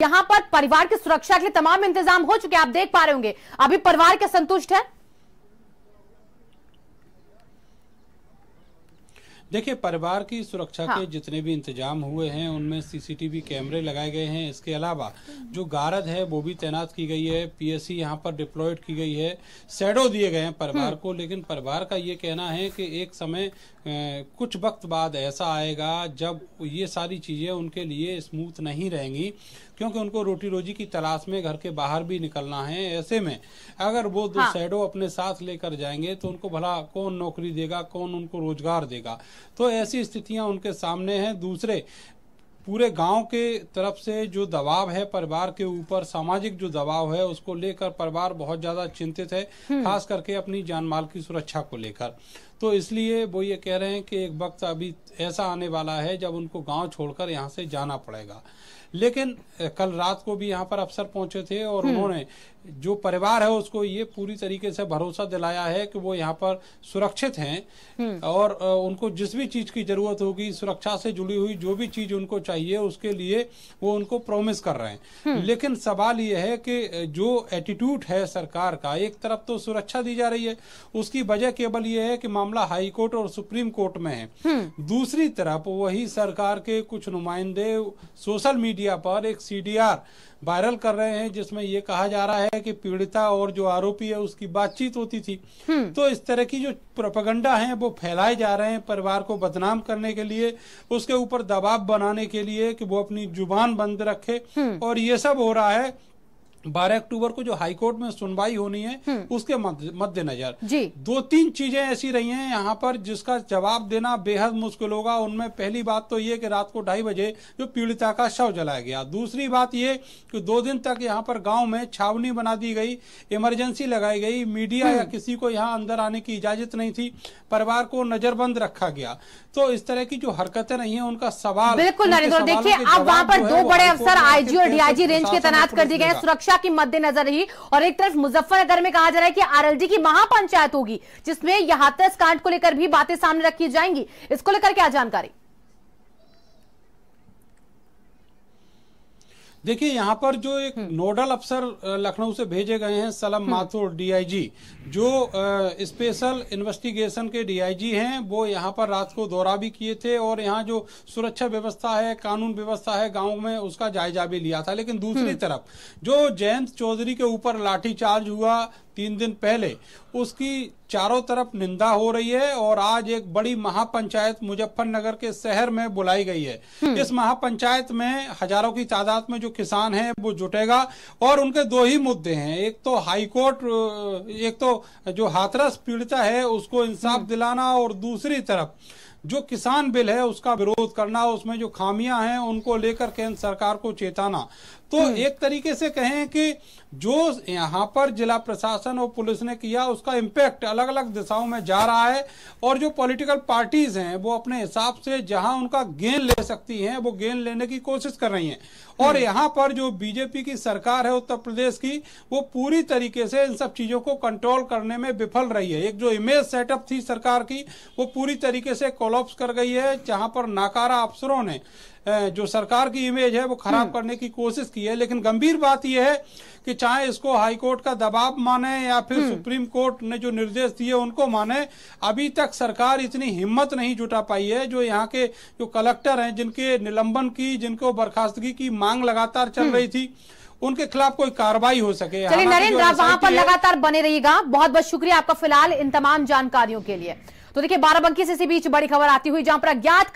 यहाँ पर परिवार की सुरक्षा के लिए तमाम इंतजाम हो चुके हैं, आप देख पा रहे होंगे। अभी परिवार क्या संतुष्ट है? देखिए, परिवार की सुरक्षा के जितने भी इंतजाम हुए हैं उनमें सीसीटीवी कैमरे लगाए गए हैं। इसके अलावा जो गार्ड है वो भी तैनात की गई है, पीएससी यहाँ पर डिप्लॉयड की गई है, शैडो दिए गए हैं परिवार को। लेकिन परिवार का ये कहना है कि एक समय कुछ वक्त बाद ऐसा आएगा जब ये सारी चीजें उनके लिए स्मूथ नहीं रहेंगी, क्योंकि उनको रोटी रोजी की तलाश में घर के बाहर भी निकलना है। ऐसे में अगर वो दो शैडो अपने साथ लेकर जाएंगे तो उनको भला कौन नौकरी देगा, कौन उनको रोजगार देगा। तो ऐसी स्थितियां उनके सामने हैं। दूसरे, पूरे गांव के तरफ से जो दबाव है परिवार के ऊपर, सामाजिक जो दबाव है, उसको लेकर परिवार बहुत ज्यादा चिंतित है, खास करके अपनी जान माल की सुरक्षा को लेकर। तो इसलिए वो ये कह रहे हैं कि एक वक्त अभी ऐसा आने वाला है जब उनको गांव छोड़कर यहाँ से जाना पड़ेगा। लेकिन कल रात को भी यहाँ पर अफसर पहुंचे थे और उन्होंने जो परिवार है उसको ये पूरी तरीके से भरोसा दिलाया है कि वो यहाँ पर सुरक्षित हैं और उनको जिस भी चीज की जरूरत होगी, सुरक्षा से जुड़ी हुई जो भी चीज उनको चाहिए उसके लिए वो उनको प्रॉमिस कर रहे हैं। लेकिन सवाल ये है कि जो एटीट्यूड है सरकार का, एक तरफ तो सुरक्षा दी जा रही है, उसकी वजह केवल ये है कि मामला हाई कोर्ट और सुप्रीम कोर्ट में है। दूसरी तरफ वही सरकार के कुछ नुमाइंदे सोशल मीडिया पर एक सीडीआर वायरल कर रहे हैं जिसमें ये कहा जा रहा है कि पीड़िता और जो आरोपी है उसकी बातचीत होती थी। तो इस तरह की जो प्रोपेगेंडा है वो फैलाए जा रहे हैं परिवार को बदनाम करने के लिए, उसके ऊपर दबाव बनाने के लिए कि वो अपनी जुबान बंद रखे। और ये सब हो रहा है 12 अक्टूबर को जो हाई कोर्ट में सुनवाई होनी है उसके मद्देनजर। दो तीन चीजें ऐसी रही हैं यहाँ पर जिसका जवाब देना बेहद मुश्किल होगा। उनमें पहली बात तो ये कि रात को 2:30 बजे जो पीड़िता का शव जलाया गया। दूसरी बात ये कि 2 दिन तक यहाँ पर गांव में छावनी बना दी गई, इमरजेंसी लगाई गई, मीडिया या किसी को यहाँ अंदर आने की इजाजत नहीं थी, परिवार को नजरबंद रखा गया। तो इस तरह की जो हरकतें रही हैं उनका सवाल बिल्कुल नरेंद्र। देखिए, अब वहां पर 2 बड़े अफसर आईजी और डीआईजी रेंज के तैनात कर दिए गए, सुरक्षा की मद्देनजर रही। और एक तरफ मुजफ्फरनगर में कहा जा रहा है कि आरएलडी की महापंचायत होगी जिसमें यह हाथरस कांड को लेकर भी बातें सामने रखी जाएंगी। इसको लेकर क्या जानकारी? देखिए, यहाँ पर जो एक नोडल अफसर लखनऊ से भेजे गए हैं, सलम माथुर डीआईजी, जो स्पेशल इन्वेस्टिगेशन के डीआईजी हैं, वो यहाँ पर रात को दौरा भी किए थे और यहाँ जो सुरक्षा व्यवस्था है, कानून व्यवस्था है गांव में, उसका जायजा भी लिया था। लेकिन दूसरी तरफ जो जयंत चौधरी के ऊपर लाठीचार्ज हुआ 3 दिन पहले, उसकी चारों तरफ निंदा हो रही है और आज एक बड़ी महापंचायत मुजफ्फरनगर के शहर में बुलाई गई है। इस महापंचायत में हजारों की तादाद में जो किसान हैं वो जुटेगा और उनके 2 ही मुद्दे हैं। एक तो हाई कोर्ट, एक तो जो हाथरस पीड़िता है उसको इंसाफ दिलाना और दूसरी तरफ जो किसान बिल है उसका विरोध करना, उसमें जो खामियां हैं उनको लेकर केंद्र सरकार को चेताना। तो एक तरीके से कहें कि जो यहाँ पर जिला प्रशासन और पुलिस ने किया उसका इम्पैक्ट अलग अलग दिशाओं में जा रहा है और जो पॉलिटिकल पार्टीज हैं वो अपने हिसाब से जहां उनका गेन ले सकती हैं वो गेन लेने की कोशिश कर रही हैं। और यहाँ पर जो बीजेपी की सरकार है उत्तर प्रदेश की, वो पूरी तरीके से इन सब चीजों को कंट्रोल करने में विफल रही है। एक जो इमेज सेटअप थी सरकार की वो पूरी तरीके से कोलैप्स कर गई है, जहां पर नाकारा अफसरों ने जो सरकार की इमेज है वो खराब करने की कोशिश की है। लेकिन गंभीर बात यह है कि चाहे इसको हाई कोर्ट का दबाव माने या फिर सुप्रीम कोर्ट ने जो निर्देश दिए उनको माने, अभी तक सरकार इतनी हिम्मत नहीं जुटा पाई है। जो यहाँ के जो कलेक्टर हैं जिनके निलंबन की, जिनको बर्खास्तगी की मांग लगातार चल रही थी, उनके खिलाफ कोई कार्रवाई हो सके। चलिए नरेंद्र, आप वहां पर लगातार बने रहिएगा। बहुत बहुत शुक्रिया आपका फिलहाल इन तमाम जानकारियों के लिए। तो देखिए, बाराबंकी से इसी बीच बड़ी खबर आती हुई जहां पर अज्ञात